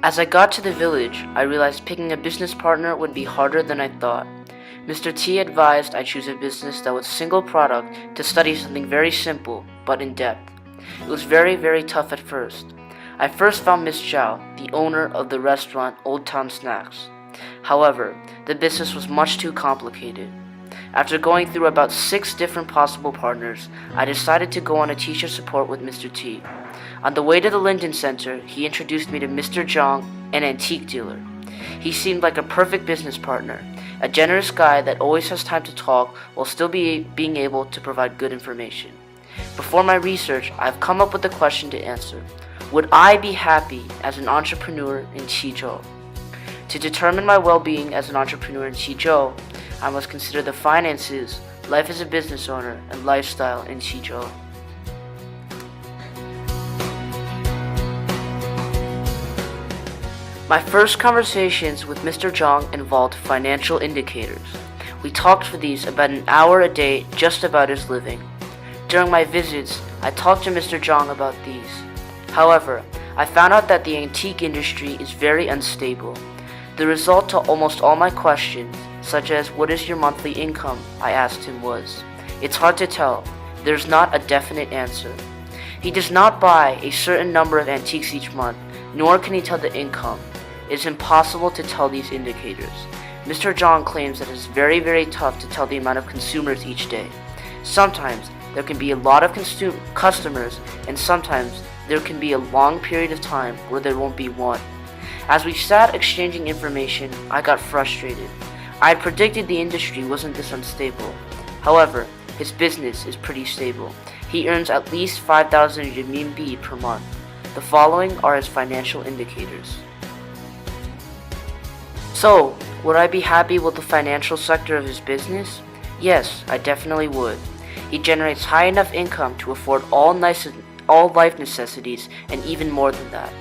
As I got to the village, I realized picking a business partner would be harder than I thought. Mr. T advised I choose a business that was single product to study something very simple but in depth. It was very tough at first. I first found Miss Chow, the owner of the restaurant Old Town Snacks. However, the business was much too complicated. After going through about 6 different possible partners, I decided to go on a teacher support with Mr. T. On the way to the Linden Center, he introduced me to Mr. Zhang, an antique dealer. He seemed like a perfect business partner, a generous guy that always has time to talk while still being able to provide good information. Before my research, I've come up with a question to answer. Would I be happy as an entrepreneur in Qizhou? To determine my well-being as an entrepreneur in Qizhou, I must consider the finances, life as a business owner, and lifestyle in Qizhou. My first conversations with Mr. Zhang involved financial indicators. We talked for these about an hour a day just about his living. During my visits, I talked to Mr. Zhang about these. However, I found out that the antique industry is very unstable. The result to almost all my questions, such as what is your monthly income, I asked him was, it's hard to tell. There's not a definite answer. He does not buy a certain number of antiques each month, nor can he tell the income. It is impossible to tell these indicators. Mr. Zhang claims that it is very tough to tell the amount of consumers each day. Sometimes there can be a lot of customers, and sometimes there can be a long period of time where there won't be one. As we sat exchanging information, I got frustrated. I had predicted the industry wasn't this unstable. However, his business is pretty stable. He earns at least 5,000 renminbi per month. The following are his financial indicators. So, would I be happy with the financial sector of his business? Yes, I definitely would. He generates high enough income to afford all life necessities and even more than that.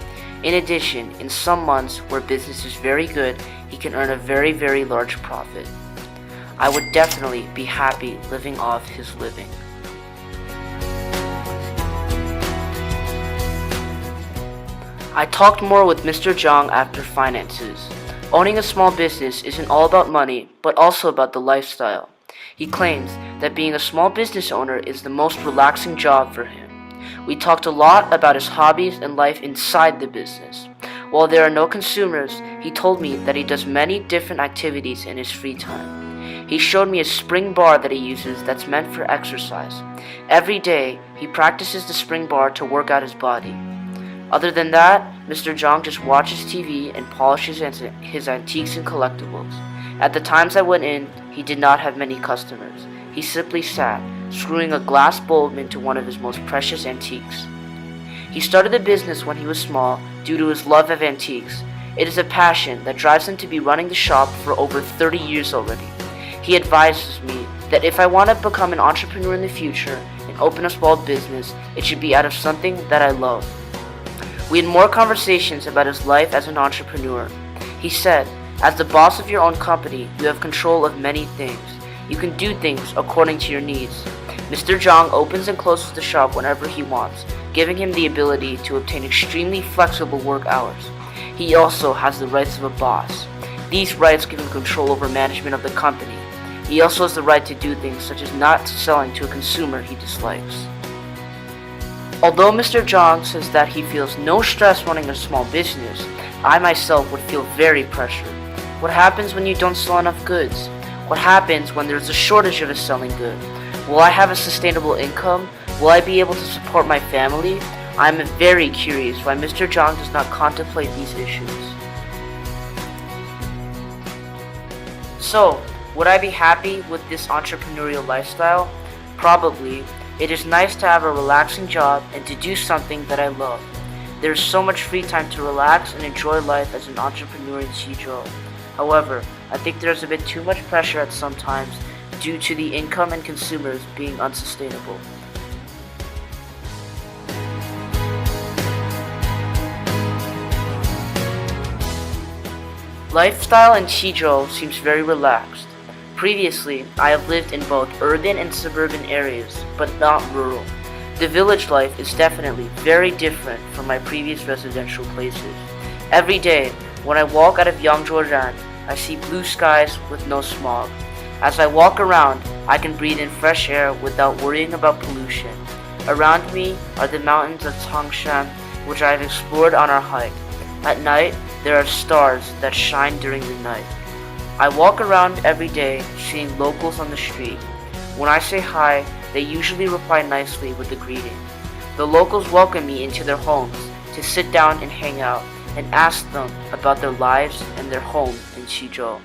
In addition, in some months where business is very good, he can earn a very large profit. I would definitely be happy living off his living. I talked more with Mr. Zhang after finances. Owning a small business isn't all about money, but also about the lifestyle. He claims that being a small business owner is the most relaxing job for him. We talked a lot about his hobbies and life inside the business. While there are no consumers, he told me that he does many different activities in his free time. He showed me a spring bar that he uses that's meant for exercise. Every day, he practices the spring bar to work out his body. Other than that, Mr. Zhang just watches TV and polishes his antiques and collectibles. At the times I went in, he did not have many customers. He simply sat, screwing a glass bulb into one of his most precious antiques. He started the business when he was small due to his love of antiques. It is a passion that drives him to be running the shop for over 30 years already. He advises me that if I want to become an entrepreneur in the future and open a small business, it should be out of something that I love. We had more conversations about his life as an entrepreneur. He said, as the boss of your own company, you have control of many things. You can do things according to your needs. Mr. Zhang opens and closes the shop whenever he wants, giving him the ability to obtain extremely flexible work hours. He also has the rights of a boss. These rights give him control over management of the company. He also has the right to do things such as not selling to a consumer he dislikes. Although Mr. Zhang says that he feels no stress running a small business, I myself would feel very pressured. What happens when you don't sell enough goods? What happens when there's a shortage of a selling good? Will I have a sustainable income? Will I be able to support my family? I'm very curious why Mr. Zhang does not contemplate these issues. So, would I be happy with this entrepreneurial lifestyle? Probably. It is nice to have a relaxing job and to do something that I love. There is so much free time to relax and enjoy life as an entrepreneur in Qizhou. However, I think there's a bit too much pressure at some times due to the income and consumers being unsustainable. Lifestyle in Qizhou seems very relaxed. Previously, I have lived in both urban and suburban areas, but not rural. The village life is definitely very different from my previous residential places. Every day, when I walk out of Yangzhuoran, I see blue skies with no smog. As I walk around, I can breathe in fresh air without worrying about pollution. Around me are the mountains of Tangshan, which I have explored on our hike. At night, there are stars that shine during the night. I walk around every day, seeing locals on the street. When I say hi, they usually reply nicely with a greeting. The locals welcome me into their homes to sit down and hang out, and ask them about their lives and their home in Qizhou.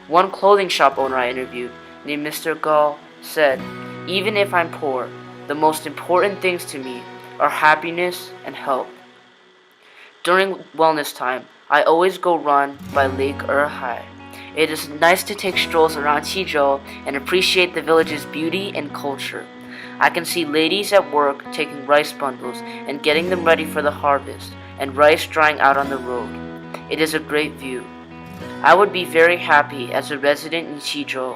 One clothing shop owner I interviewed, named Mr. Gao, said, "Even if I'm poor, the most important things to me are happiness and health." During wellness time, I always go run by Lake Erhai. It is nice to take strolls around Qizhou and appreciate the village's beauty and culture. I can see ladies at work taking rice bundles and getting them ready for the harvest, and rice drying out on the road. It is a great view. I would be very happy as a resident in Qizhou.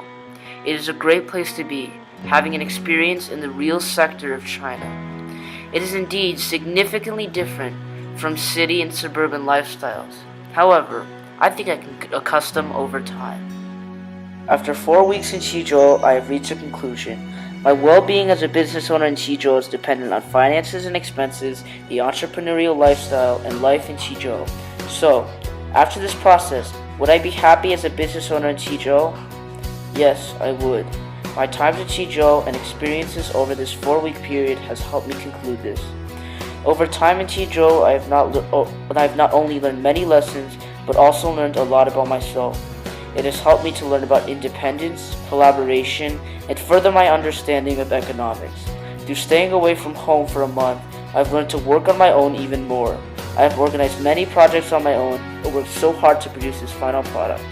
It is a great place to be, having an experience in the real sector of China. It is indeed significantly different from city and suburban lifestyles. However, I think I can accustom over time. After 4 weeks in Qizhou, I have reached a conclusion. My well-being as a business owner in Qizhou is dependent on finances and expenses, the entrepreneurial lifestyle, and life in Qizhou. So, after this process, would I be happy as a business owner in Qizhou? Yes, I would. My times in Qizhou and experiences over this 4-week period has helped me conclude this. Over time in Qizhou, I have not only learned many lessons, but also learned a lot about myself. It has helped me to learn about independence, collaboration, and further my understanding of economics. Through staying away from home for a month, I've learned to work on my own even more. I have organized many projects on my own, but worked so hard to produce this final product.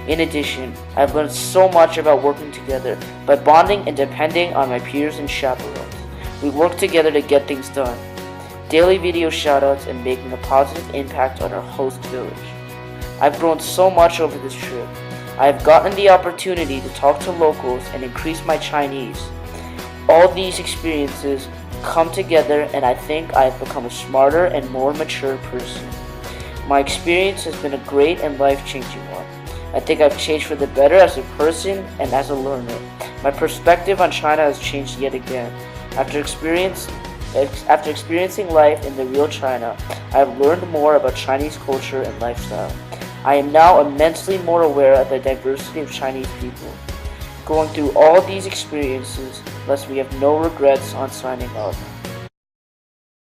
In addition, I've learned so much about working together by bonding and depending on my peers and chaperones. We work together to get things done. Daily video shoutouts and making a positive impact on our host village. I've grown so much over this trip. I have gotten the opportunity to talk to locals and increase my Chinese. All these experiences come together, and I think I have become a smarter and more mature person. My experience has been a great and life-changing one. I think I've changed for the better as a person and as a learner. My perspective on China has changed yet again. After experiencing life in the real China, I have learned more about Chinese culture and lifestyle. I am now immensely more aware of the diversity of Chinese people. Going through all these experiences lets me have no regrets on signing up.